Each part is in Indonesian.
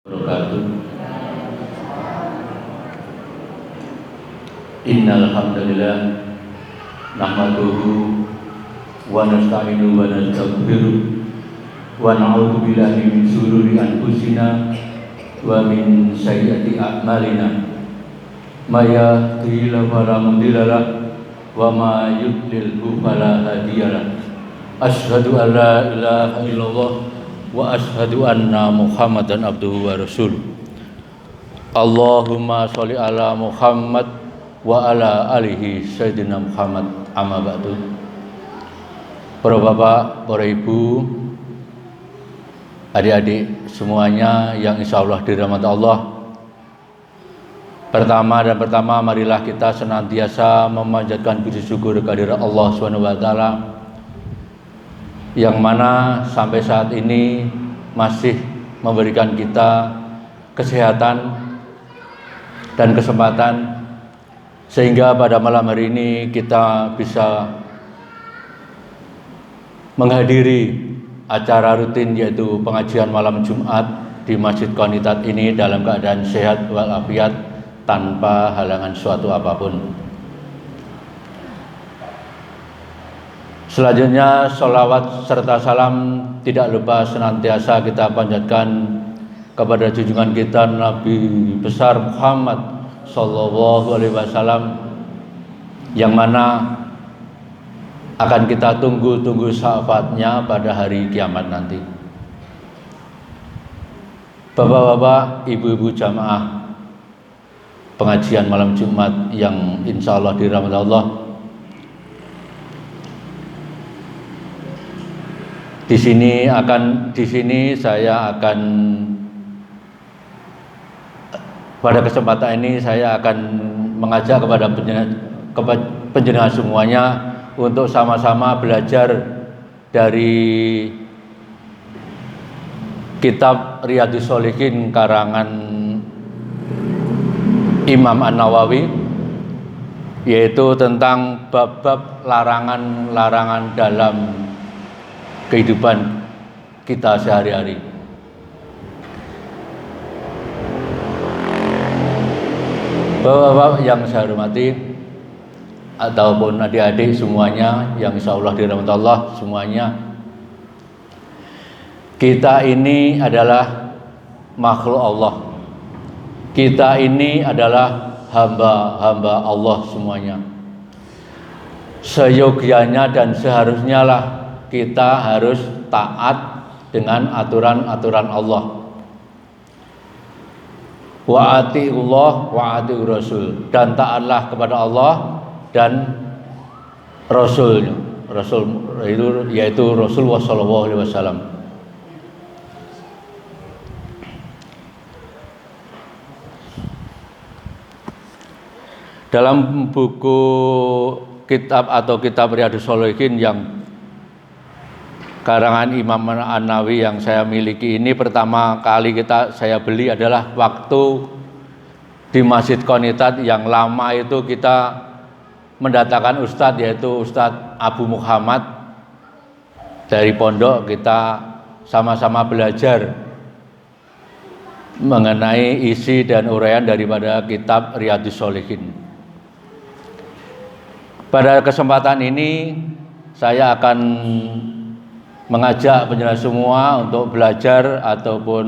Wabarakatuh. Innal hamdalillah nahmaduhu wa nasta'inuhu wa nastaghfiruh wa na'udzu billahi min shururi anfusina wa min sayyiati a'malina. May yahdihillahu fala mudilla lahu wa may yudlilhu fala hadiyalah. Asyhadu an la ilaha illallah wa asyhadu anna Muhammadan abduhu wa rasuluh. Allahumma sholli ala Muhammad wa ala alihi sayyidina Muhammad, amma ba'du. Para bapak, para ibu, adik-adik semuanya yang insyaallah dirahmati Allah. Pertama marilah kita senantiasa memanjatkan puji syukur kehadirat Allah Subhanahu wa taala yang mana sampai saat ini masih memberikan kita kesehatan dan kesempatan sehingga pada malam hari ini kita bisa menghadiri acara rutin yaitu pengajian malam Jumat di Masjid Qonitat ini dalam keadaan sehat walafiat tanpa halangan suatu apapun. Selanjutnya sholawat serta salam tidak lupa senantiasa kita panjatkan kepada junjungan kita Nabi besar Muhammad sallallahu alaihi wasallam yang mana akan kita tunggu syafaatnya pada hari kiamat nanti. Bapak-bapak, ibu-ibu jamaah pengajian malam Jumat yang insyaallah dirahmati Allah. Di sini saya akan pada kesempatan ini saya akan mengajak kepada penjenengan semuanya untuk sama-sama belajar dari kitab Riyadhus Shalihin karangan Imam An-Nawawi, yaitu tentang bab-bab larangan-larangan dalam kehidupan kita sehari-hari. Bapak-bapak yang saya hormati ataupun adik-adik semuanya yang insyaallah dirahmati Allah semuanya, kita ini adalah makhluk Allah. Kita ini adalah hamba-hamba Allah semuanya. Seyogyanya dan seharusnya lah kita harus taat dengan aturan-aturan Allah. Wa atiullah wa atiur rasul, dan taatlah kepada Allah dan Rasulnya. Rasul itu yaitu Rasulullah sallallahu alaihi wasallam. Dalam buku kitab Riyadhus Shalihin yang karangan Imam An-Nawawi yang saya miliki ini, pertama kali saya beli adalah waktu di Masjid Qonitat yang lama itu kita mendatangkan ustadz, yaitu Ustadz Abu Muhammad dari pondok. Kita sama-sama belajar mengenai isi dan uraian daripada kitab Riyadhus Shalihin. Pada kesempatan ini saya akan mengajak penjelasan semua untuk belajar ataupun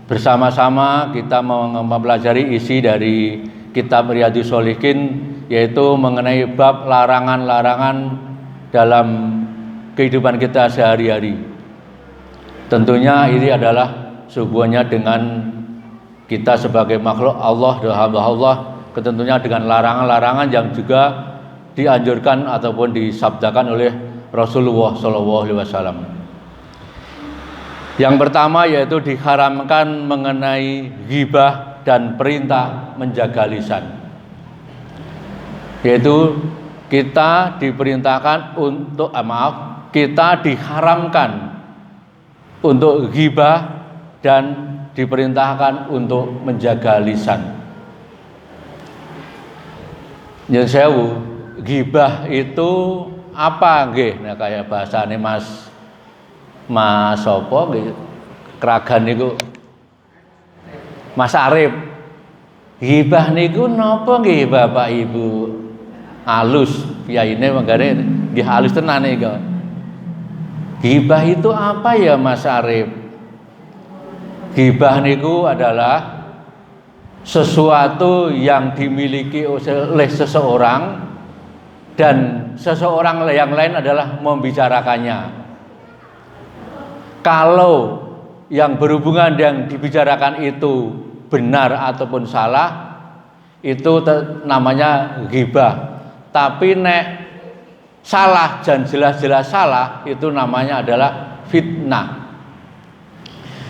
bersama-sama kita mempelajari isi dari kitab Riyadhus Shalihin, yaitu mengenai bab larangan-larangan dalam kehidupan kita sehari-hari. Tentunya ini adalah hubungannya dengan kita sebagai makhluk Allah dan hamba Allah, tentunya dengan larangan-larangan yang juga dianjurkan ataupun disabdakan oleh Rasulullah sallallahu alaihi wasallam. Yang pertama yaitu diharamkan mengenai ghibah dan perintah menjaga lisan. Yaitu kita diperintahkan untuk kita diharamkan untuk ghibah dan diperintahkan untuk menjaga lisan. Yang sewu, ghibah itu apa nggih? Nah kayak bahasane Mas sapa nggih? Kragan niku Mas Arif, ghibah niku napa nggih Bapak Ibu? Halus, piyaine mangkane nggih halus tenan niku. Ghibah itu apa ya Mas Arif? Ghibah niku adalah sesuatu yang dimiliki oleh seseorang dan seseorang yang lain adalah membicarakannya. Kalau yang berhubungan yang dibicarakan itu benar ataupun salah, itu namanya ghibah. Tapi nek salah dan jelas-jelas salah, itu namanya adalah fitnah.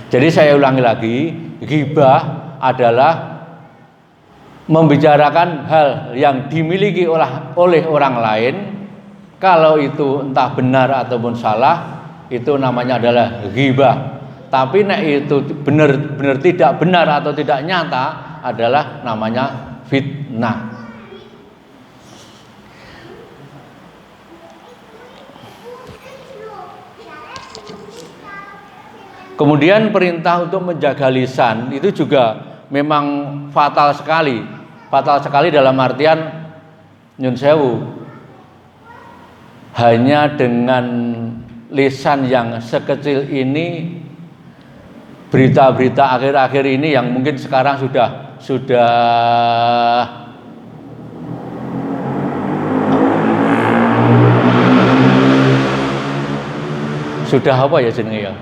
Jadi saya ulangi lagi, ghibah adalah membicarakan hal yang dimiliki oleh orang lain. Kalau itu entah benar ataupun salah, itu namanya adalah ghibah. Tapi nek itu benar tidak benar atau tidak nyata, adalah namanya fitnah. Kemudian perintah untuk menjaga lisan itu juga memang fatal sekali. Fatal sekali dalam artian nyun sewu, hanya dengan lisan yang sekecil ini, berita-berita akhir-akhir ini yang mungkin sekarang sudah apa ya jenenge ya?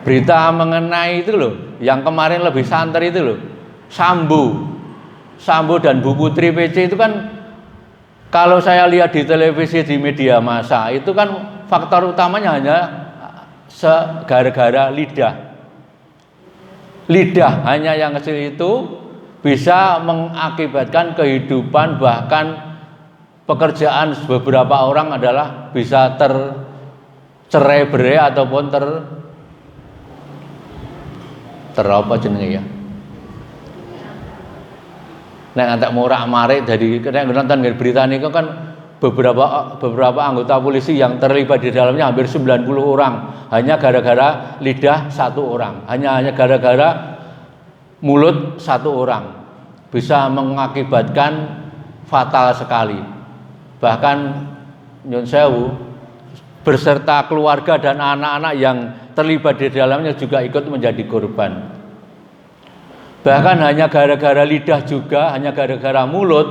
Berita mengenai itu loh, yang kemarin lebih santer itu loh, Sambo dan Bu Putri PC itu kan, kalau saya lihat di televisi, di media massa, itu kan faktor utamanya hanya gara-gara lidah. Lidah hanya yang kecil itu bisa mengakibatkan kehidupan, bahkan pekerjaan beberapa orang adalah bisa tercerai-berai ataupun apa jenenge ya, nek antek morak-marik. Jadi nek nonton berita niku kan beberapa anggota polisi yang terlibat di dalamnya hampir 90 orang hanya gara-gara lidah satu orang, hanya gara-gara mulut satu orang, bisa mengakibatkan fatal sekali. Bahkan nyun sewu berserta keluarga dan anak-anak yang terlibat di dalamnya juga ikut menjadi korban. Bahkan hanya gara-gara lidah juga, hanya gara-gara mulut,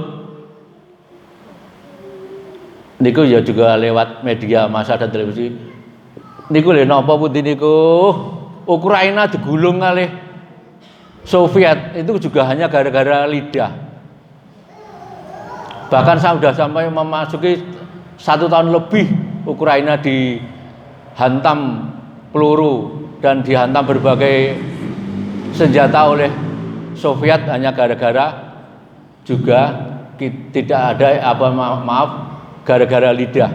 niku ya juga lewat media massa dan televisi. Niku lho napa putih niku, Ukraina digulung kalih Soviet, itu juga hanya gara-gara lidah. Bahkan sudah sampai memasuki 1 tahun lebih Ukraina dihantam peluru dan dihantam berbagai senjata oleh Soviet hanya gara-gara juga tidak ada gara-gara lidah.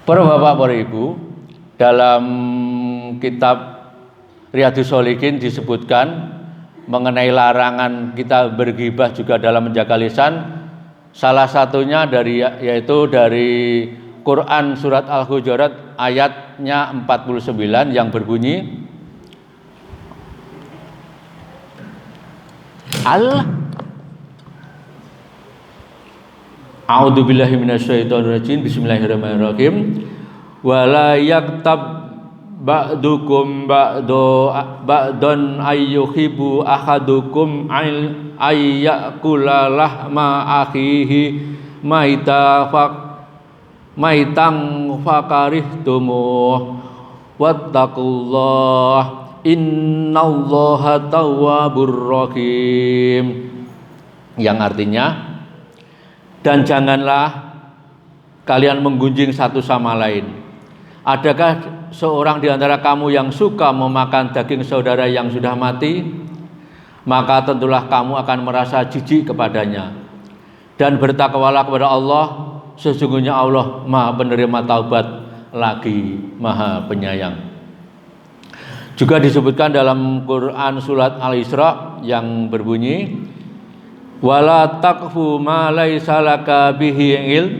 Para bapak, para ibu, dalam kitab Riyadhus Shalihin disebutkan mengenai larangan kita berghibah juga dalam menjaga lisan. Salah satunya yaitu dari Quran surat Al-Hujurat ayatnya 49 yang berbunyi A'udzubillahi minasyaitonirrajim. Bismillahirrahmanirrahim. Wala yaktab ba'dukum ba'don ayyuhibu ahadukum ayyakula lahma akhihi maitan fakarihtumuh wattaqullah innallaha tawwabur rahim, yang artinya, dan janganlah kalian menggunjing satu sama lain. Adakah seorang di antara kamu yang suka memakan daging saudara yang sudah mati? Maka tentulah kamu akan merasa jijik kepadanya. Dan bertakwalah kepada Allah, sesungguhnya Allah Maha penerima taubat lagi Maha penyayang. Juga disebutkan dalam Quran surat Al-Isra yang berbunyi wala taqfu ma laisa laka bihi ilm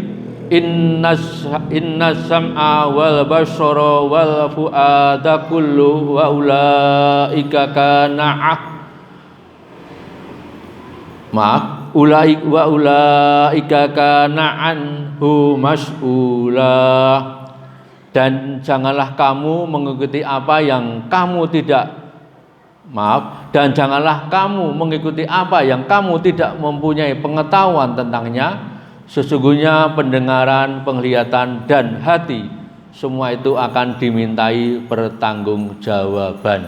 innas sam'a wal basara wal fuada kullu wa ulaika kana ulaika kana anhu mas'ula. Dan janganlah kamu mengikuti apa yang kamu tidak dan janganlah kamu mengikuti apa yang kamu tidak mempunyai pengetahuan tentangnya. Sesungguhnya pendengaran, penglihatan, dan hati semua itu akan dimintai pertanggungjawaban.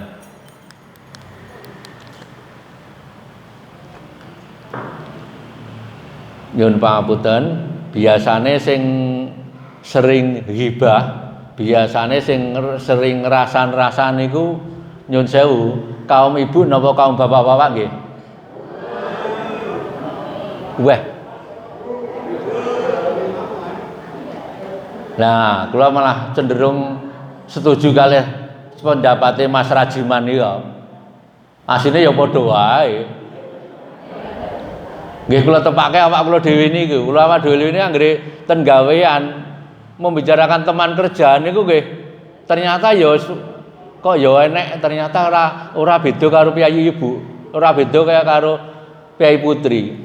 Nyun pangapunten, biasane sing sering ghibah, biasane sing sering ngerasan-rasan niku nyun sewu, kaum ibu napa kaum bapak-bapak nggih? Weh. Nah, kula malah cenderung setuju kalih pendapatnya Mas Rajiman iki kok. Asline ya padha wae. Nggih kula tepake awak kula dhewe niku. Kula awak dhewe ini anggere ten gawean membicarakan teman kerjaan niku nggih. Ternyata ya kok ya enek, ternyata ora beda karo piyayi ibu, ora beda kaya karo piyayi putri.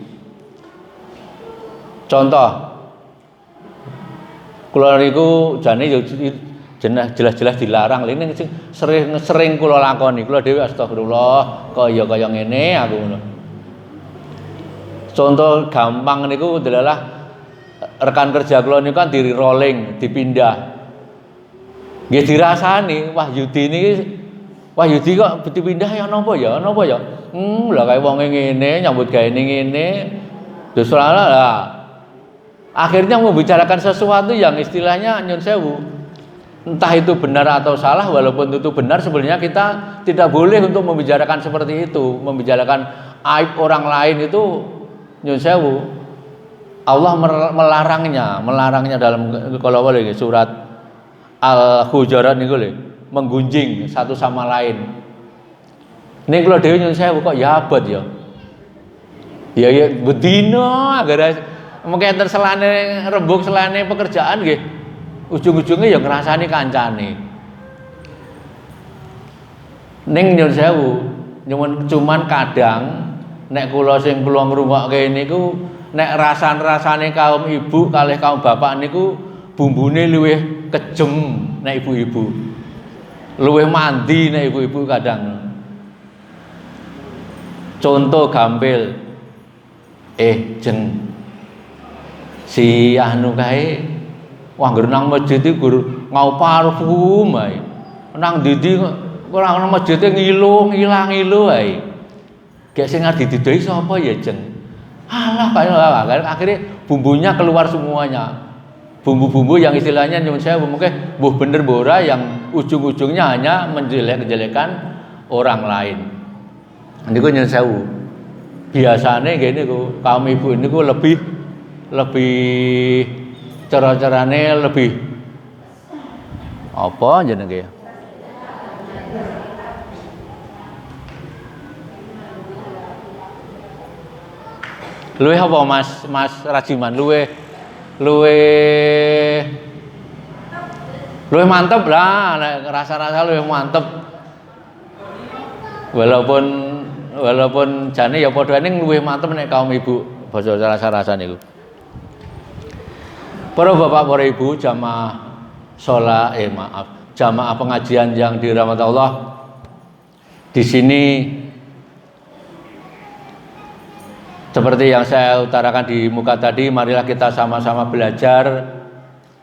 Contoh, kula niku jane jelas-jelas dilarang. Ini sering kula lakoni. Kula dhewe astagfirullah, kok ya kaya ngene aku ngono. Contoh gampang niku adalah rekan kerja kula niku kan di rolling, dipindah. Nggih dirasani, Wahyudi kok dipindah ya napa ya? Napa ya? Lah kaya wonge ngene, nyambut gawe ngene. Terus lah akhirnya membicarakan sesuatu yang istilahnya nyun sewu. Entah itu benar atau salah, walaupun itu benar sebenarnya kita tidak boleh untuk membicarakan seperti itu, membicarakan aib orang lain itu nyun sewu. Allah melarangnya dalam kalau boleh surat Al-Hujurat niku lho, menggunjing satu sama lain. Ning kula dhewe nyun sewu kok ya abot ya. Ya bedino agar mungkin selane rembug selane pekerjaan nggih. Ujung-ujungnya ya ngrasani kancane. Ning nyun sewu, cuman kadang nek kula sing kula ngrungokke niku nek rasan-rasane kaum ibu kalih kaum bapak niku bumbune luwih kejem nek ibu-ibu. Luwih mandi nek ibu-ibu kadang. Contoh gampil. Jeng si anu kae wah ngger nang masjid iki gur ngau parfum ae. Nang ndi ora nang masjid ngilang ngilu ae. Gek sing ngarep dididoi sapa ya, Jeng? Alah kaya akhirnya bumbunya keluar semuanya. Bumbu-bumbu yang istilahnya nyuwun sewu mungkin mbuh bener mbuh ora yang ujung-ujungnya hanya menjelek-jelekan orang lain. Niku nyuwun sewu. Biasane ngene niku kaum ibu niku lebih cara-carane lebih apa jenenge ya? Luwih apa Mas Rajiman? Luwih mantep lah, rasa-rasa luwih mantep. Walaupun jane ya padha ning luwih mantep nek kaum ibu basa rasa-rasa niku. Para bapak, para ibu, jamaah pengajian yang dirahmati Allah. Di sini seperti yang saya utarakan di muka tadi, marilah kita sama-sama belajar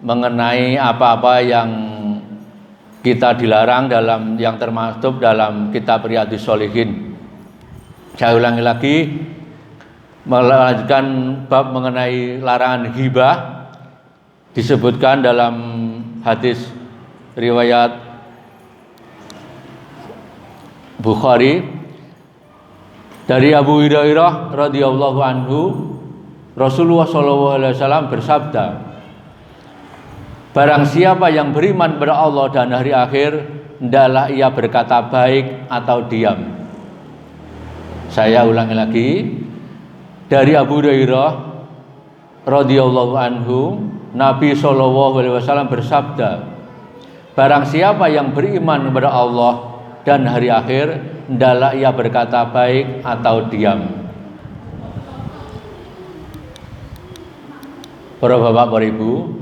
mengenai apa-apa yang kita dilarang dalam yang termasuk dalam kitab Riyadhus Shalihin. Saya ulangi lagi, melanjutkan bab mengenai larangan ghibah disebutkan dalam hadis riwayat Bukhari dari Abu Hurairah radhiyallahu anhu, Rasulullah SAW bersabda, barang siapa yang beriman kepada Allah dan hari akhir, hendaklah ia berkata baik atau diam. Saya ulangi lagi, dari Abu Hurairah radhiyallahu anhu, Nabi sallallahu alaihi wasallam bersabda, barang siapa yang beriman kepada Allah dan hari akhir, hendaklah ia berkata baik atau diam. Para bapak, para ibu,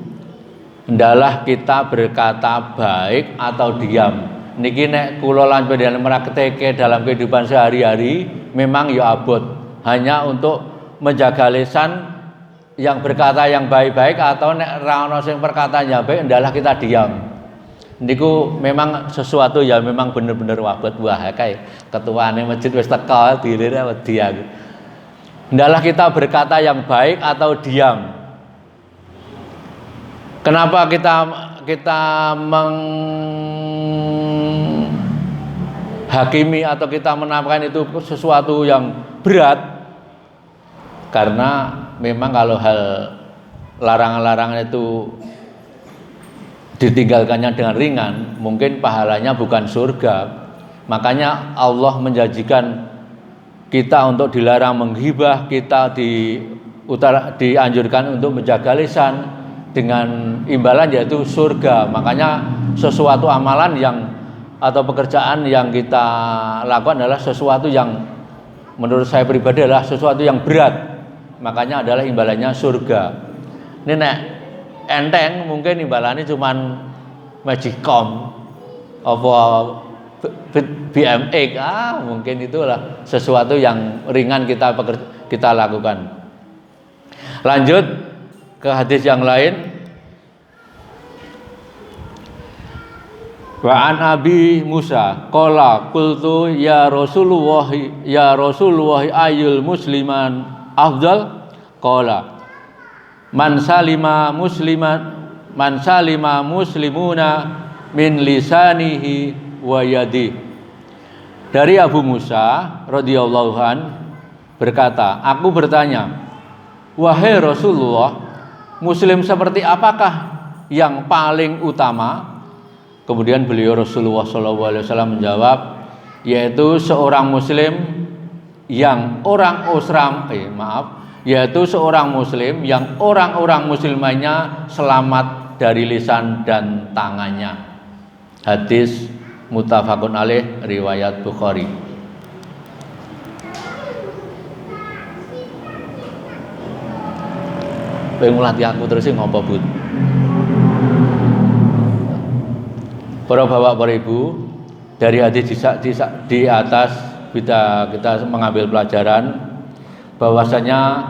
hendaklah kita berkata baik atau diam. Niki nek kula lan panjenengan praktekke dalam kehidupan sehari-hari memang ya abot, hanya untuk menjaga lisan yang berkata yang baik-baik, atau nek ra ono sing perkataan yang baik hendaklah kita diam. Niku memang sesuatu yang memang bener-bener abot. Wah, kayak ketuane masjid wis teka dilire wedi aku. Hendaklah kita berkata yang baik atau diam. Kenapa kita menghakimi atau kita menamakan itu sesuatu yang berat? Karena memang kalau hal larangan-larangan itu ditinggalkannya dengan ringan, mungkin pahalanya bukan surga. Makanya Allah menjanjikan kita untuk dilarang menghibah, kita dianjurkan untuk menjaga lisan dengan imbalan yaitu surga. Makanya sesuatu amalan yang atau pekerjaan yang kita lakukan adalah sesuatu yang menurut saya pribadi adalah sesuatu yang berat. Makanya adalah imbalannya surga. Ini nek enteng mungkin imbalannya cuman magicom apa BMX, mungkin itulah sesuatu yang ringan kita lakukan. Lanjut ke hadis yang lain. Wa an Abi Musa qala qultu ya Rasulullah ayyul musliman afdal qala man salima muslimuna min lisanihi wa yadi. Dari Abu Musa radhiyallahu an berkata, aku bertanya, wahai Rasulullah, muslim seperti apakah yang paling utama? Kemudian beliau Rasulullah SAW menjawab, yaitu seorang muslim yang yaitu seorang muslim yang orang-orang muslimanya selamat dari lisan dan tangannya. Hadis muttafaqun alaih riwayat Bukhari. Pengen ngelatih aku terus ngopo Bud. Para bapak, para ibu, dari hadis di atas kita mengambil pelajaran bahwasanya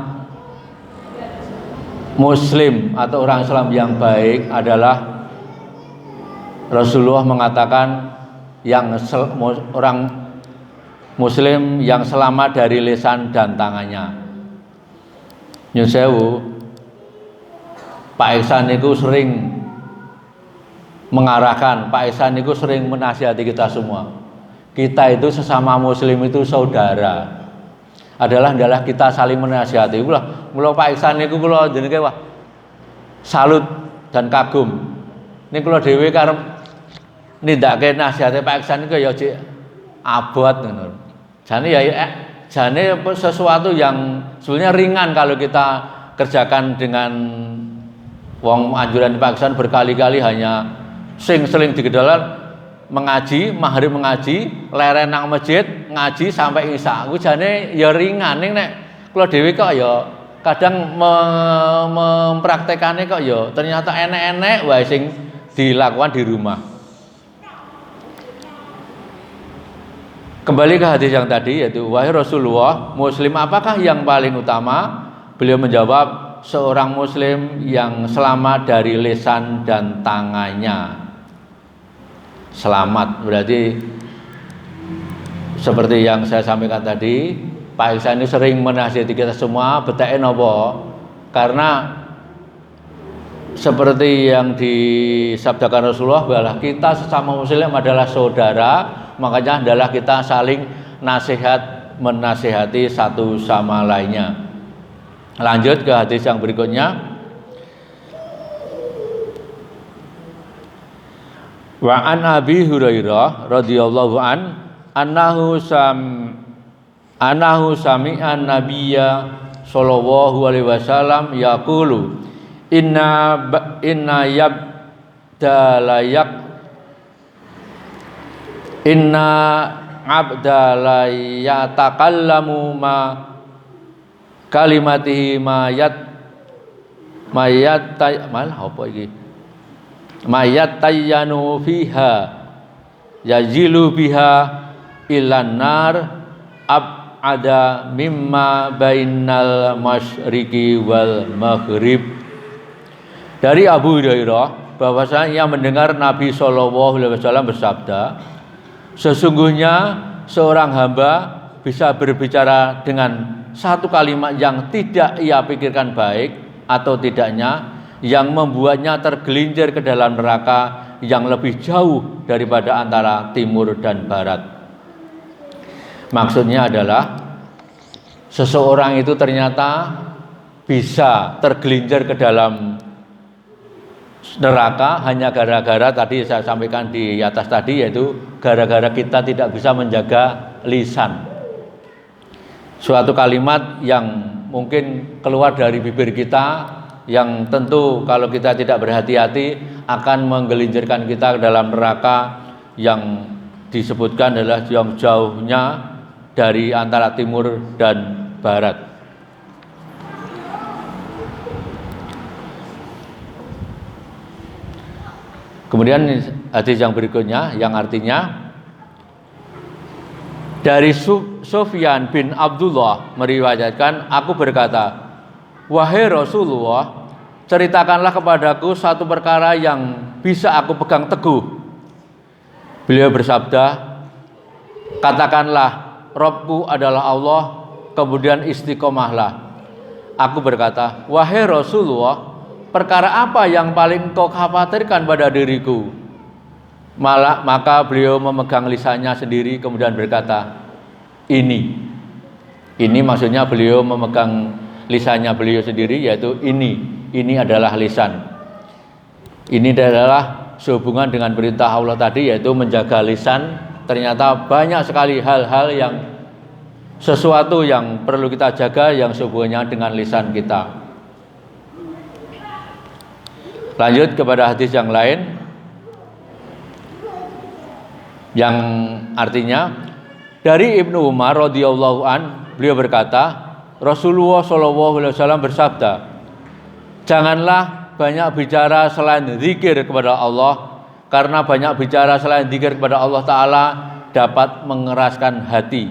muslim atau orang Islam yang baik adalah Rasulullah mengatakan orang muslim yang selamat dari lisan dan tangannya. Nyun sewu, Pak Ihsan itu sering mengarahkan, Pak Ihsan itu sering menasihati kita semua. Kita itu sesama muslim itu saudara. Adalah kita saling menasihati. Mula Pak Ihsan niku kula jenenge wah salut dan kagum. Ini kula dhewe karep nindakake nasihate Pak Ihsan niku ya cek abot ngono. Jane sesuatu yang sebenarnya ringan kalau kita kerjakan dengan wong anjuran Pak Ihsan berkali-kali hanya seling digedalan mengaji, maghrib mengaji, leren nang masjid ngaji sampai isya. Ku jane ya ringan ning nek kula dhewe kok ya kadang mempraktekane kok ya ternyata enek-enek wae sing dilakukan di rumah. Kembali ke hadis yang tadi, yaitu wahai Rasulullah, muslim apakah yang paling utama? Beliau menjawab, seorang muslim yang selamat dari lisan dan tangannya. Selamat berarti seperti yang saya sampaikan tadi, Pak Ihsan ini sering menasihati kita semua, betake napa? Karena seperti yang disabdakan Rasulullah bahwa kita sesama muslim adalah saudara, makanya adalah kita saling menasihati satu sama lainnya. Lanjut ke hadis yang berikutnya. Wa an Abi Hurairah radhiyallahu annahu sami'an nabiyya sallallahu alaihi wasallam yaqulu inna yabdalayak inna abdalayatakallamu ma kalimatihi mayat tayyanu fiha yazilu biha ilan nar ada mimma bainal masyriqi wal maghrib. Dari Abu Hurairah bahwasanya mendengar Nabi sallallahu alaihi wasallam bersabda, sesungguhnya seorang hamba bisa berbicara dengan satu kalimat yang tidak ia pikirkan baik atau tidaknya, yang membuatnya tergelincir ke dalam neraka yang lebih jauh daripada antara timur dan barat. Maksudnya adalah seseorang itu ternyata bisa tergelincir ke dalam neraka hanya gara-gara tadi saya sampaikan di atas tadi, yaitu gara-gara kita tidak bisa menjaga lisan. Suatu kalimat yang mungkin keluar dari bibir kita yang tentu kalau kita tidak berhati-hati akan menggelincirkan kita ke dalam neraka yang disebutkan adalah yang jauhnya dari antara timur dan barat. Kemudian hadis yang berikutnya yang artinya dari Sufyan bin Abdullah meriwayatkan, aku berkata, wahai Rasulullah, ceritakanlah kepadaku satu perkara yang bisa aku pegang teguh. Beliau bersabda, katakanlah Robku adalah Allah, kemudian istiqomahlah. Aku berkata, wahai Rasulullah, perkara apa yang paling kau khawatirkan pada diriku? Maka beliau memegang lisannya sendiri kemudian berkata, ini maksudnya beliau memegang lisannya beliau sendiri, yaitu ini adalah lisan. Ini adalah sehubungan dengan perintah Allah tadi, yaitu menjaga lisan. Ternyata banyak sekali hal-hal yang sesuatu yang perlu kita jaga yang sehubungannya dengan lisan kita. Lanjut kepada hadis yang lain yang artinya dari Ibnu Umar radhiyallahu an, beliau berkata, Rasulullah shallallahu alaihi wasallam bersabda, janganlah banyak bicara selain zikir kepada Allah, karena banyak bicara selain zikir kepada Allah Ta'ala dapat mengeraskan hati,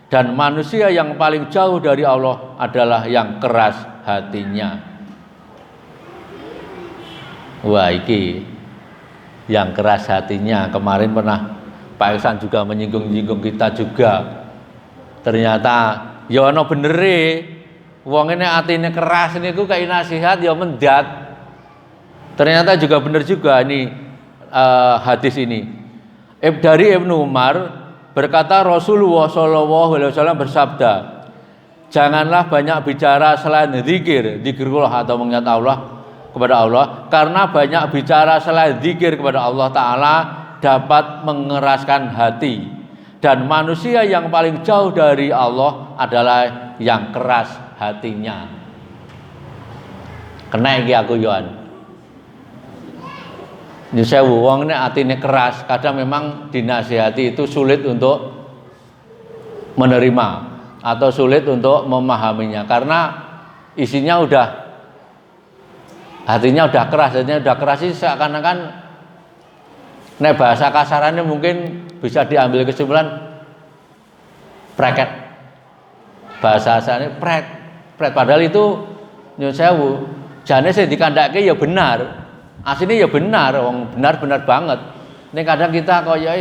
dan manusia yang paling jauh dari Allah adalah yang keras hatinya. Wah, iki yang keras hatinya. Kemarin pernah Pak Iksan juga menyinggung kita juga. Ternyata ya ono benere, wong ini atine keras niku kayak nasihat ya mendat. Ternyata juga benar juga ini hadis ini. Dari Ibnu Umar berkata, Rasulullah SAW bersabda, janganlah banyak bicara selain zikirullah atau mengingat Allah kepada Allah, karena banyak bicara selain zikir kepada Allah Ta'ala dapat mengeraskan hati, dan manusia yang paling jauh dari Allah adalah yang keras hatinya. Kena iki aku yoan. Sewu wong nek atine keras, kadang memang dinasihati itu sulit untuk menerima atau sulit untuk memahaminya, karena isinya hatinya udah keras. Hatinya udah keras sih seakan-akan nek bahasa kasarannya mungkin bisa diambil kesimpulan preket. Bahasa asalnya pret, padahal itu nyun sewu jane sing dikandhake ya benar. Aslinya ya benar, wong benar banget. Ini kadang kita kok ya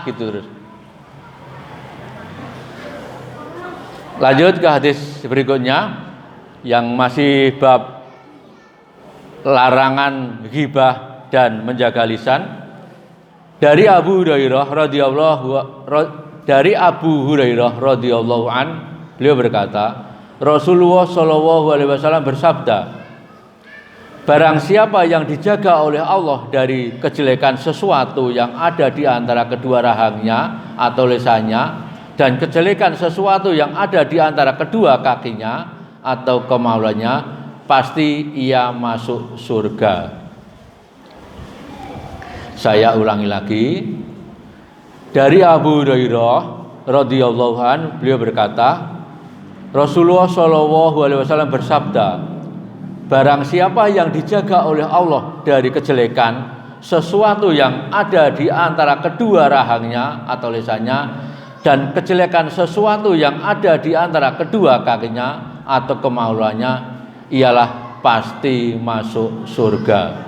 gitu terus. Lanjut ke hadis berikutnya yang masih bab larangan ghibah dan menjaga lisan. Dari Abu Hurairah radhiyallahu an, beliau berkata, Rasulullah Shallallahu alaihi wasallam bersabda, barang siapa yang dijaga oleh Allah dari kejelekan sesuatu yang ada di antara kedua rahangnya atau lisannya, dan kejelekan sesuatu yang ada di antara kedua kakinya atau kemaluannya, pasti ia masuk surga. Saya ulangi lagi. Dari Abu Hurairah radhiyallahu an, beliau berkata, Rasulullah shallallahu alaihi wasallam bersabda, barang siapa yang dijaga oleh Allah dari kejelekan sesuatu yang ada di antara kedua rahangnya atau lisannya, dan kejelekan sesuatu yang ada di antara kedua kakinya atau kemaluannya, ialah pasti masuk surga.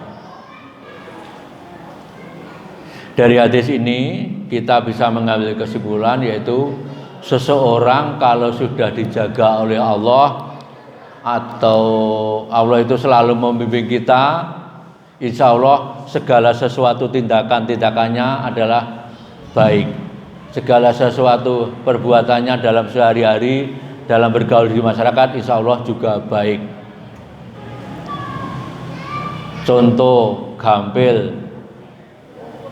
Dari hadis ini kita bisa mengambil kesimpulan, yaitu seseorang kalau sudah dijaga oleh Allah atau Allah itu selalu membimbing kita, insya Allah segala sesuatu tindakannya adalah baik. Segala sesuatu perbuatannya dalam sehari-hari, dalam bergaul di masyarakat, insya Allah juga baik. Contoh gampil,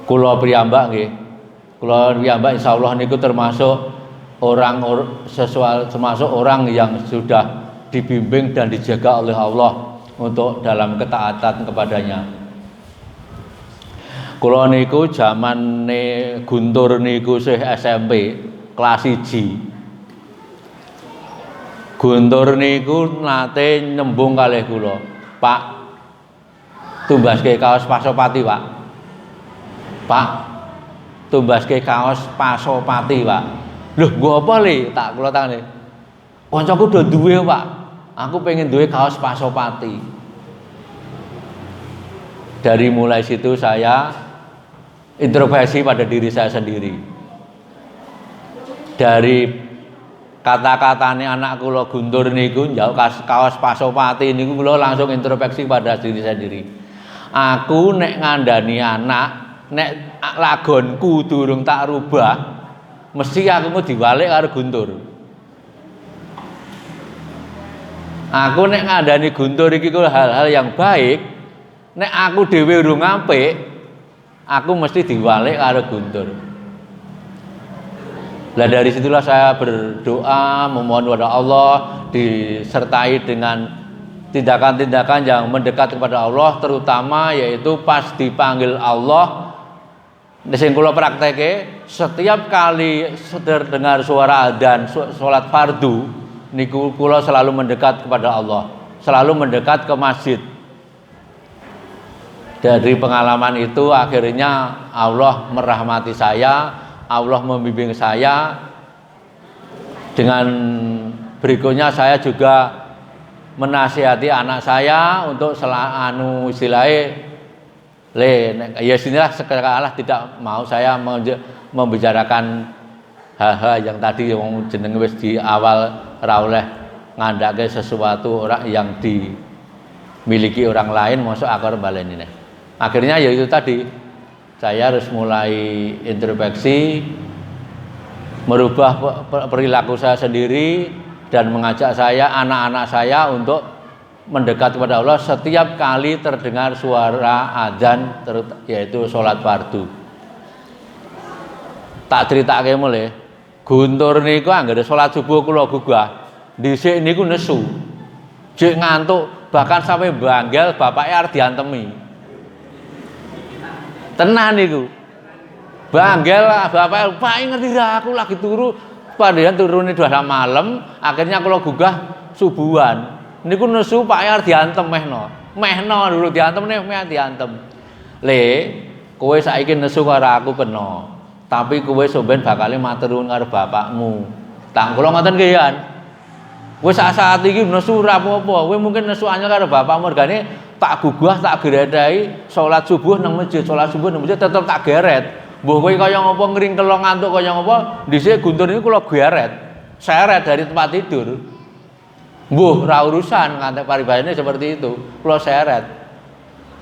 kula priyambak nggih. Kula priyambak insyaallah niku termasuk termasuk orang yang sudah dibimbing dan dijaga oleh Allah untuk dalam ketaatan kepadanya. Kula niku zamane Guntur niku sih SMP kelas 1. Guntur niku nate nembung kalih kula, "Pak, tumbaske kaos Pasopati, Pak. Pak, tumbaske kaos Pasopati, Pak." Loh, gua apa le? Tak kula tangane. Kancaku do duwe, Pak. Aku pengen duwe kaos Pasopati. Dari mulai situ saya introspeksi pada diri saya sendiri. Dari kata-katane anak kula Guntur niku njauk kaos Pasopati niku kula langsung introspeksi pada diri saya sendiri. Aku nek ngandani anak, nek lagonku durung tak rubah, mesti aku mau diwalik karo Guntur. Aku nek ngandani Guntur iki ku hal-hal yang baik, nek aku dhewe urung apik, aku mesti diwalik karo Guntur. Nah, dari situlah saya berdoa memohon kepada Allah disertai dengan tindakan-tindakan yang mendekat kepada Allah, terutama yaitu pas dipanggil Allah. Sing kula prakteke, setiap kali dengar suara adzan salat fardu niku kula selalu mendekat kepada Allah, selalu mendekat ke masjid. Dari pengalaman itu akhirnya Allah merahmati saya, Allah membimbing saya. Dengan berikutnya saya juga menasihati anak saya untuk istilahnya ya sinilah sekarang tidak mau saya membicarakan hal-hal yang tadi yang jeneng wis di awal ra oleh ngandhake sesuatu orang yang dimiliki orang lain masuk akar baleni. Akhirnya ya itu tadi, saya harus mulai introspeksi, merubah perilaku saya sendiri dan mengajak saya, anak-anak saya untuk mendekat kepada Allah setiap kali terdengar suara adzan, yaitu sholat fardu. Tak critakake mulai, Guntur niku anggere sholat subuh kula gugah, dhisik niku nesu, jek ngantuk, bahkan sampai banggel bapaknya arep diantemi. Tenan niku. Banggel bapak, "Pak ngerti ra aku lagi turu." Padahal turune 2 malam, akhirnya kula gugah subuhan. Niku nesu Pak arep diantem mehno. Mehno dulu diantem meh diantem. Le, kowe saiki nesu karo aku kena. Tapi kowe sampean bakal matur nuwun karo bapakmu. Tak kula ngoten nggih ya. Kowe saat iki nesu ora apa-apa. Kowe mungkin nesu anyar karo bapakmu, regane tak gugah tak geredahi salat subuh nang masjid, tetep tak geret. Mbah kowe kaya ngapa ngringkel ngantuk kaya ngapa, dhisik Guntur niku kula geret. Seret dari tempat tidur. Mbuh ra urusan ngantek paribadane seperti itu. Kula seret.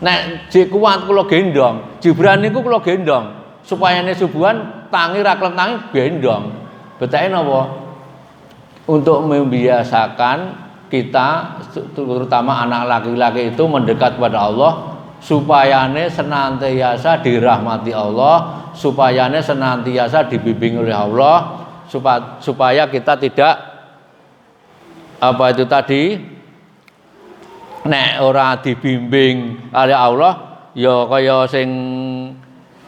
Nek jek kuat kula gendong, Jibran niku kula gendong. Supayane subuhan tangi ra klem tangi gendong. Betake napa? Untuk membiasakan kita terutama anak laki-laki itu mendekat kepada Allah, supayane senantiasa dirahmati Allah, supayane senantiasa dibimbing oleh Allah, supaya kita tidak apa itu tadi nek ora dibimbing oleh Allah ya kaya sing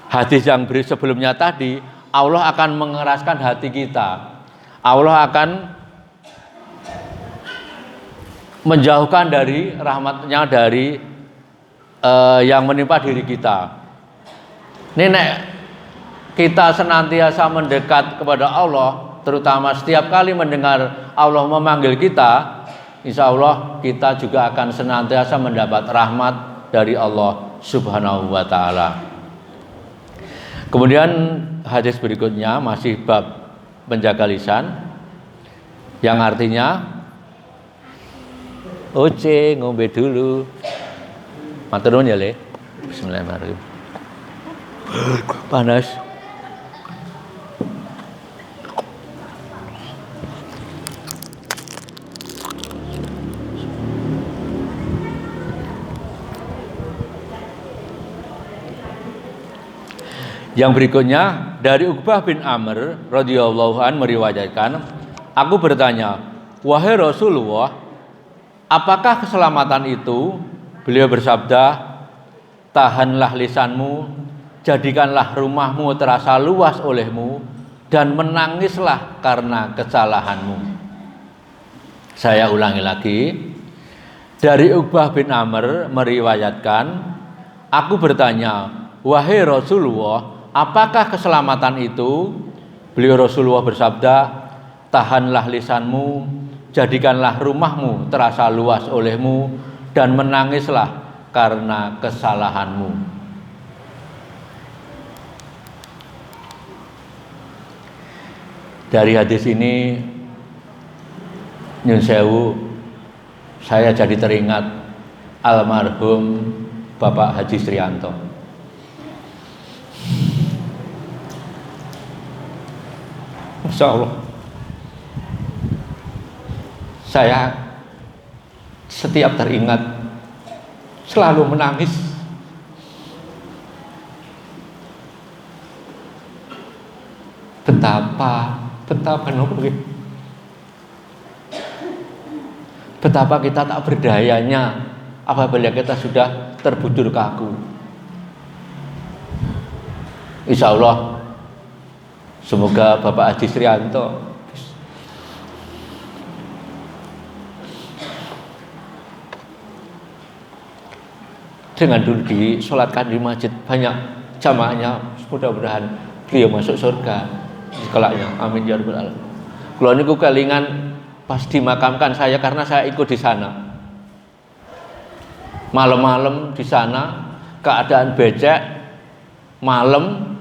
hadis yang sebelumnya tadi, Allah akan mengeraskan hati kita. Allah akan menjauhkan dari rahmatnya dari yang menimpa diri kita. Ini nek kita senantiasa mendekat kepada Allah, terutama setiap kali mendengar Allah memanggil kita, insya Allah kita juga akan senantiasa mendapat rahmat dari Allah Subhanahu wa ta'ala. Kemudian hadis berikutnya masih bab menjaga lisan, yang artinya Oce ngombe dulu. Matur nuwun ya, Le. Bismillahirrahmanirrahim. Panas. Yang berikutnya dari Uqbah bin Amr radhiyallahu an meriwayatkan, aku bertanya, wahai Rasulullah, apakah keselamatan itu? Beliau bersabda, tahanlah lisanmu, jadikanlah rumahmu terasa luas olehmu, dan menangislah karena kesalahanmu. Saya ulangi lagi, dari Uqbah bin Amr meriwayatkan, aku bertanya, wahai Rasulullah, apakah keselamatan itu? Beliau Rasulullah bersabda, tahanlah lisanmu, jadikanlah rumahmu terasa luas olehmu, dan menangislah karena kesalahanmu. Dari hadis ini, nyun sewu, saya jadi teringat almarhum Bapak Haji Srianto. Masya Allah, saya setiap teringat selalu menangis. Betapa kita tak berdayanya apabila kita sudah terbudur kaku. Insya Allah, semoga Bapak Haji Srianto dengan dulu disolatkan di masjid banyak jamaahnya, mudah-mudahan beliau masuk surga kelaknya, amin ya rabbal alamin. Kula niku kelingan pas dimakamkan saya karena saya ikut di sana. Malam-malam di sana keadaan becek, malam.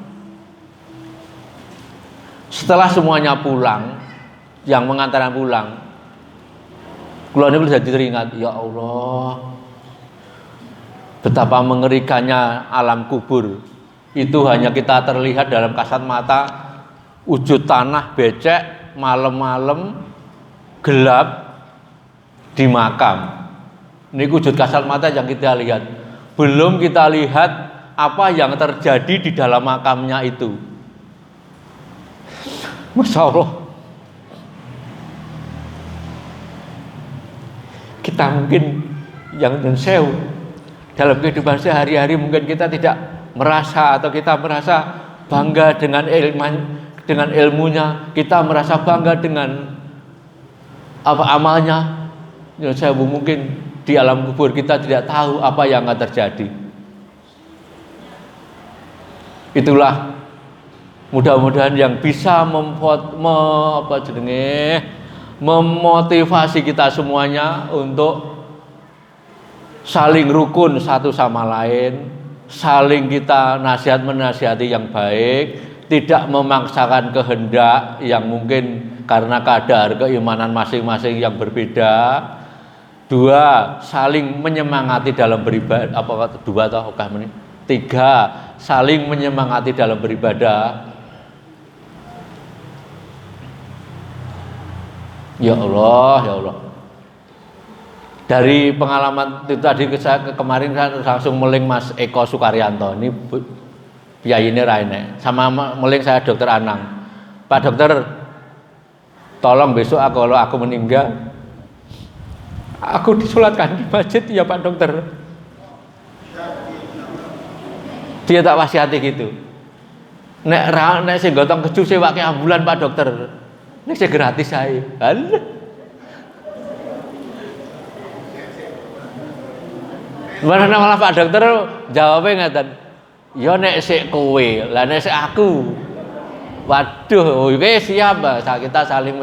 Setelah semuanya pulang, yang mengantarkan pulang, kula niku jadi teringat, ya Allah, betapa mengerikannya alam kubur. Itu hanya kita terlihat dalam kasat mata, wujud tanah becek, malam-malam gelap di makam. Ini wujud kasat mata yang kita lihat. Belum kita lihat apa yang terjadi di dalam makamnya itu. Masya Allah, kita mungkin yang sewu dalam kehidupan sehari-hari mungkin kita tidak merasa, atau kita merasa bangga dengan ilmunya, kita merasa bangga dengan apa amalnya. Ya, saya mungkin di alam kubur kita tidak tahu apa yang akan terjadi. Itulah mudah-mudahan yang bisa memotivasi kita semuanya untuk saling rukun satu sama lain, saling kita nasihat menasihati yang baik, tidak memaksakan kehendak yang mungkin karena kadar keimanan masing-masing yang berbeda. Dua, saling menyemangati dalam beribadah. Tiga, saling menyemangati dalam beribadah. Ya Allah, ya Allah. Dari pengalaman itu tadi kemarin saya langsung meling Mas Eko Sukaryanto, ini Biayi ini Raine, sama meling saya Dokter Anang. Pak Dokter, tolong besok kalau aku meninggal, aku disolatkan di masjid ya Pak Dokter. Dia tak wasihati gitu. Nek sing gotong keju sewake ambulan Pak Dokter. Nek sing gratis ae. Alah. Mana malah Pak Dokter jawabnya ngeten. Ya nek sik kowe, lah nek sik aku. Waduh, oke siap, kita saling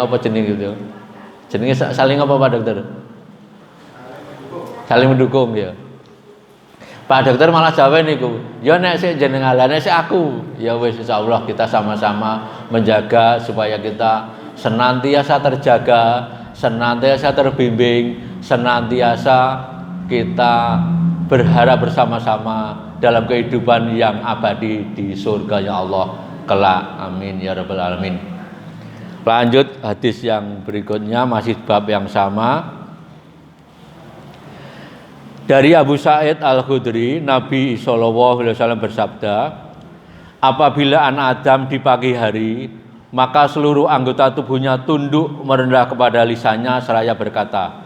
apa jenenge gitu. Jenenge saling apa Pak Dokter? Saling mendukung ya. Pak Dokter malah jawab niku, ya nek sik jenengan, lah nek sik aku, ya wis insyaallah kita sama-sama menjaga supaya kita senantiasa terjaga, senantiasa terbimbing, senantiasa kita berharap bersama-sama dalam kehidupan yang abadi di surganya Allah kelak. Amin ya rabbal alamin. Lanjut hadis yang berikutnya masih bab yang sama. Dari Abu Sa'id Al-Khudri, Nabi SAW bersabda, apabila anak Adam di pagi hari, maka seluruh anggota tubuhnya tunduk merendah kepada lisannya seraya berkata,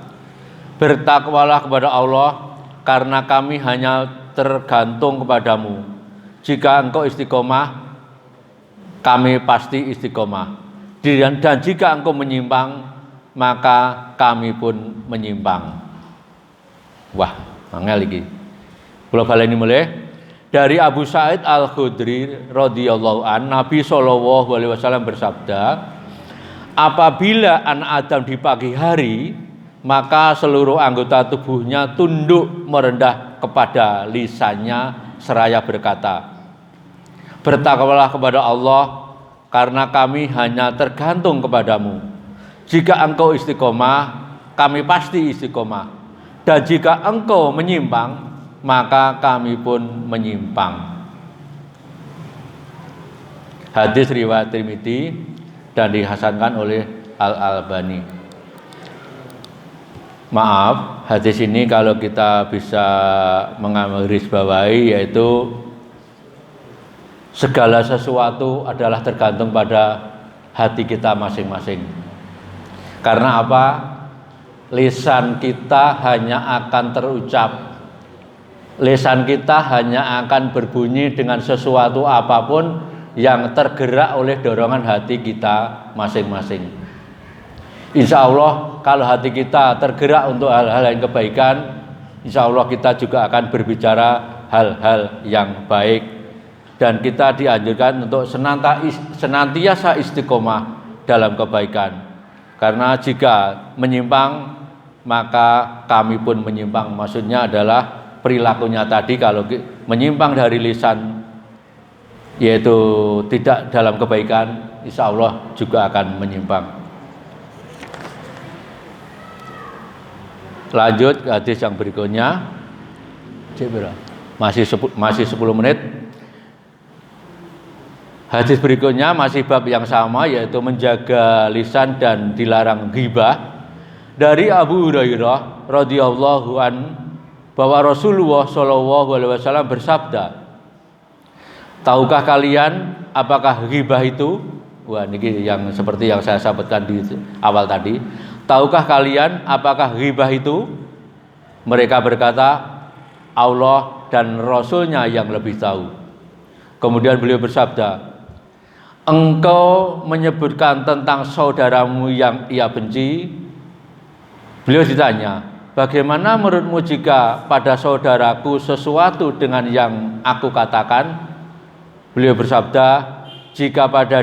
bertakwalah kepada Allah, karena kami hanya tergantung kepadamu. Jika engkau istiqomah, kami pasti istiqomah. Dan jika engkau menyimpang, maka kami pun menyimpang. Wah, angel iki. Kula baleni mulih. Dari Abu Sa'id Al-Khudri radhiyallahu an, Nabi sallallahu alaihi wasallam bersabda, apabila anak Adam di pagi hari, maka seluruh anggota tubuhnya tunduk merendah kepada lisannya seraya berkata, bertakwalah kepada Allah, karena kami hanya tergantung kepadamu. Jika engkau istiqomah, kami pasti istiqomah. Dan jika engkau menyimpang, maka kami pun menyimpang. Hadis riwayat Tirmidzi dan dihasankan oleh Al-Albani. Maaf, hadis ini kalau kita bisa menggarisbawahi, yaitu segala sesuatu adalah tergantung pada hati kita masing-masing. Karena apa? Lisan kita hanya akan terucap, lisan kita hanya akan berbunyi dengan sesuatu apapun yang tergerak oleh dorongan hati kita masing-masing. Insya Allah kalau hati kita tergerak untuk hal-hal yang kebaikan, insya Allah kita juga akan berbicara hal-hal yang baik. Dan kita dianjurkan untuk senantiasa istiqomah dalam kebaikan. Karena jika menyimpang, maka kami pun menyimpang. Maksudnya adalah perilakunya tadi, kalau menyimpang dari lisan, yaitu tidak dalam kebaikan, insya Allah juga akan menyimpang. Lanjut ke hadis yang berikutnya. Masih 10 menit. Hadis berikutnya masih bab yang sama, yaitu menjaga lisan dan dilarang ghibah. Dari Abu Hurairah radhiyallahu an, bahwa Rasulullah sallallahu alaihi wasallam bersabda, tahukah kalian apakah ghibah itu? Wah, ini yang seperti yang saya sampaikan di awal tadi. Tahukah kalian apakah ghibah itu? Mereka berkata, Allah dan Rasulnya yang lebih tahu. Kemudian beliau bersabda, engkau menyebutkan tentang saudaramu yang ia benci. Beliau ditanya, bagaimana menurutmu jika pada saudaraku sesuatu dengan yang aku katakan? Beliau bersabda, jika pada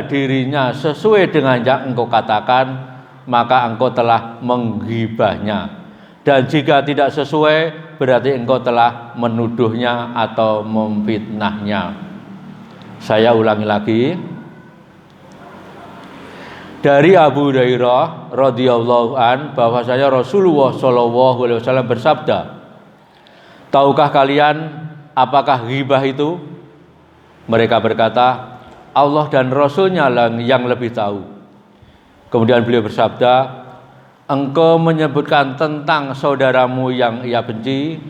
dirinya sesuai dengan yang engkau katakan, maka engkau telah menghibahnya. Dan jika tidak sesuai, berarti engkau telah menuduhnya atau memfitnahnya. Saya ulangi lagi. Dari Abu Hurairah radhiyallahu an, bahwasanya Rasulullah sallallahu alaihi wasallam bersabda, tahukah kalian apakah ghibah itu? Mereka berkata, Allah dan Rasulnya yang lebih tahu. Kemudian beliau bersabda, engkau menyebutkan tentang saudaramu yang ia benci.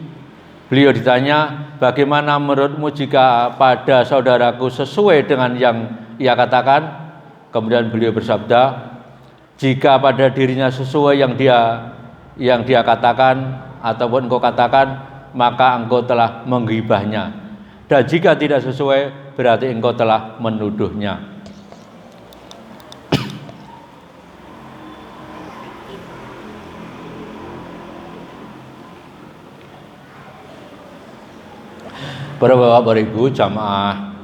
Beliau ditanya, bagaimana menurutmu jika pada saudaraku sesuai dengan yang ia katakan? Kemudian beliau bersabda, jika pada dirinya sesuai yang dia katakan ataupun engkau katakan, maka engkau telah menggibahnya. Dan jika tidak sesuai, berarti engkau telah menuduhnya. Para bapak, para ibu, jamaah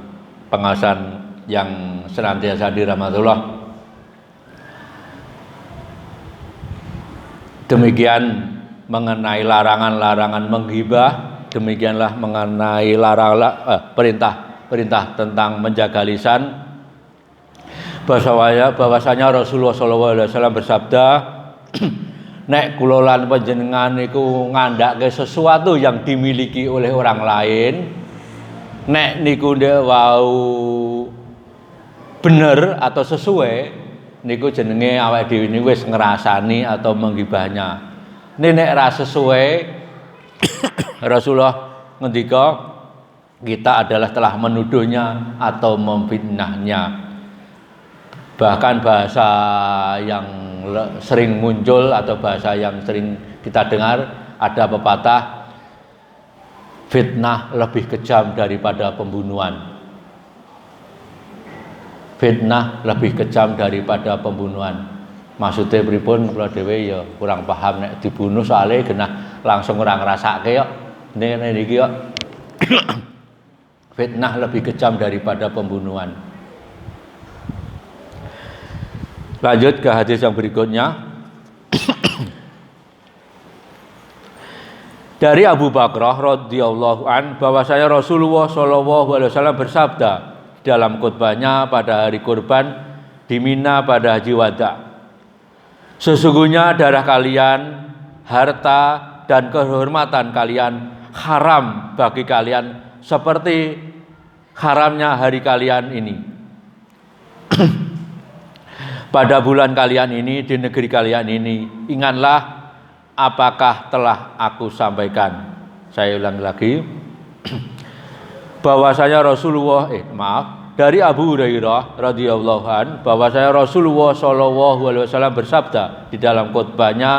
pengawasan yang senantiasa dirahmatullah. Demikian mengenai larangan-larangan menggibah, demikianlah mengenai perintah tentang menjaga lisan. Bahwasanya Rasulullah SAW bersabda, nek kula lan panjenengan niku ngandhake sesuatu yang dimiliki oleh orang lain, nek niku ndek wau bener atau sesuai, niku jenenge awake dhewe niku wis ngrasani atau menggibahnya. Nek ra sesuai, Rasulullah ngendika kita adalah telah menuduhnya atau memfitnahnya. Bahkan bahasa yang sering muncul atau bahasa yang sering kita dengar, ada pepatah, fitnah lebih kejam daripada pembunuhan. Fitnah lebih kejam daripada pembunuhan. Maksudnya pripun kula dhewe ya kurang paham, nek dibunuh soalnya genah langsung ora ngrasake kok. Ngene iki kok. Fitnah lebih kejam daripada pembunuhan. Lanjut ke hadis yang berikutnya. Dari Abu Bakrah radhiyallahu an bahwasanya Rasulullah SAW bersabda dalam khutbahnya pada hari kurban di Mina pada Haji Wada, sesungguhnya darah kalian, harta dan kehormatan kalian haram bagi kalian seperti haramnya hari kalian ini. Pada bulan kalian ini, di negeri kalian ini, ingatlah apakah telah aku sampaikan. Saya ulang lagi. Bahwasanya Rasulullah dari Abu Hurairah radhiyallahu an bahwasanya Rasulullah SAW bersabda di dalam khutbahnya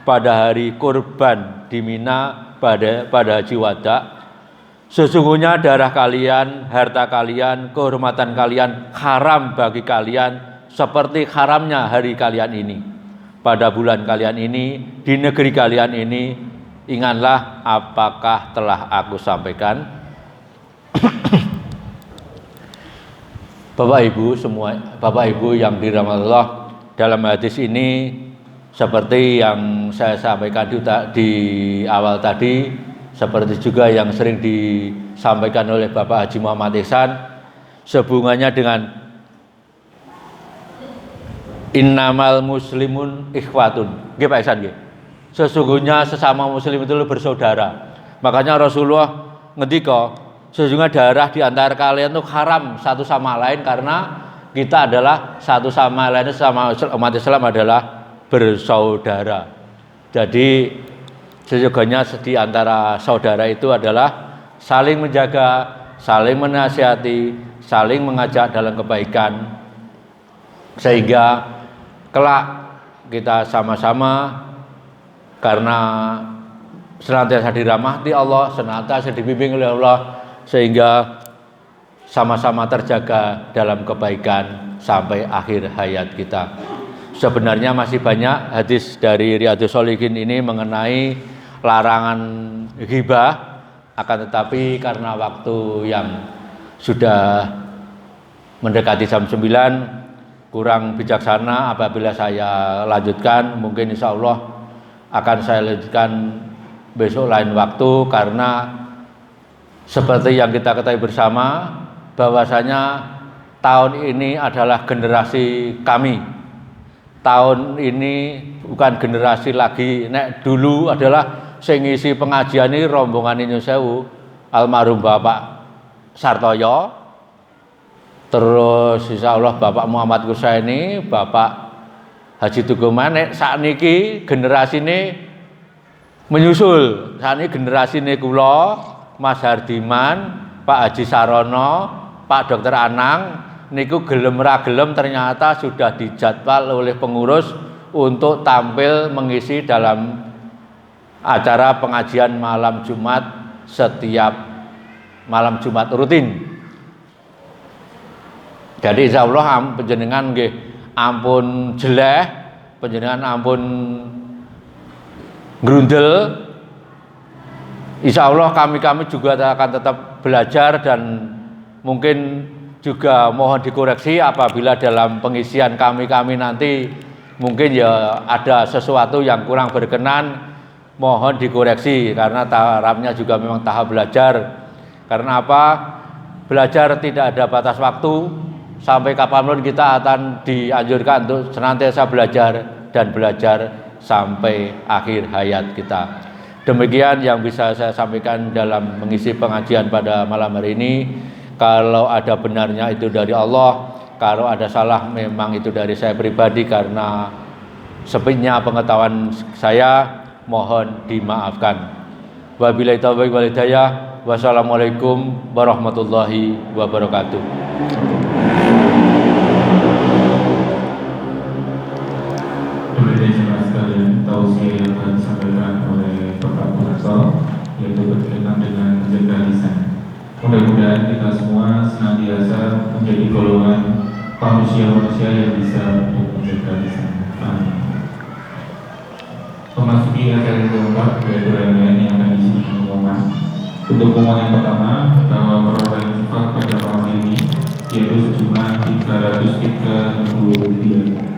pada hari kurban di Mina pada Haji Wada, sesungguhnya darah kalian, harta kalian, kehormatan kalian haram bagi kalian seperti haramnya hari kalian ini. Pada bulan kalian ini, di negeri kalian ini, ingatlah apakah telah aku sampaikan. Bapak Ibu semua, Bapak Ibu yang dirahmati Allah, dalam hadis ini seperti yang saya sampaikan di awal tadi, seperti juga yang sering disampaikan oleh Bapak Haji Muhammad Ihsan, sehubungannya dengan innamal muslimun ikhwatun. Nggih Pak Ihsan nggih. Sesungguhnya sesama muslim itu bersaudara. Makanya Rasulullah ngendika, sesungguhnya darah di antara kalian itu haram satu sama lain karena kita adalah satu sama lain, sama umat Islam adalah bersaudara. Jadi sesungguhnya di antara saudara itu adalah saling menjaga, saling menasihati, saling mengajak dalam kebaikan, sehingga kelak kita sama-sama karena senantiasa dirahmati Allah, senantiasa dibimbing oleh Allah, sehingga sama-sama terjaga dalam kebaikan sampai akhir hayat kita. Sebenarnya masih banyak hadis dari Riyadhus Shalihin ini mengenai larangan ghibah, akan tetapi karena waktu yang sudah mendekati jam 9, kurang bijaksana apabila saya lanjutkan. Mungkin insya Allah akan saya lanjutkan besok lain waktu, karena seperti yang kita ketahui bersama bahwasanya tahun ini adalah generasi kami. Tahun ini bukan generasi lagi, nek dulu adalah sing ngisi pengajian ini rombongan Nyun Sewu almarhum Bapak Sartoyo, terus insya Allah Bapak Muhammad Kusaini, Bapak Haji Tuguman. Sakniki generasi ini menyusul, sakniki generasi ini kula, Mas Hardiman, Pak Haji Sarono, Pak Dokter Anang niku gelem ra gelem ternyata sudah dijadwal oleh pengurus untuk tampil mengisi dalam acara pengajian malam Jumat setiap malam Jumat rutin. Jadi insya Allah panjenengan nggih ampun jeleh, panjenengan ampun grundel. Insya Allah kami juga akan tetap belajar dan mungkin juga mohon dikoreksi apabila dalam pengisian kami nanti mungkin ya ada sesuatu yang kurang berkenan, mohon dikoreksi karena tahapnya juga memang tahap belajar. Karena apa? Belajar tidak ada batas waktu. Sampai kapanpun kita akan dianjurkan untuk senantiasa belajar dan belajar sampai akhir hayat kita. Demikian yang bisa saya sampaikan dalam mengisi pengajian pada malam hari ini. Kalau ada benarnya itu dari Allah, kalau ada salah memang itu dari saya pribadi karena sepinya pengetahuan saya, mohon dimaafkan. Wabillahi taufiq wal hidayah. Wassalamualaikum warahmatullahi wabarakatuh. Tausiah yang akan disampaikan oleh Bapak Profesor yaitu berkaitan dengan menjaga lisan. Mudah-mudahan kita semua senantiasa menjadi golongan manusia-manusia yang bisa menjaga lisan. Memasuki acara yang keempat yaitu rangkaian yang akan diisi pengumuman. Untuk pengumuman yang pertama bahwa perolehan sifat pada malam ini yaitu sejumlah 333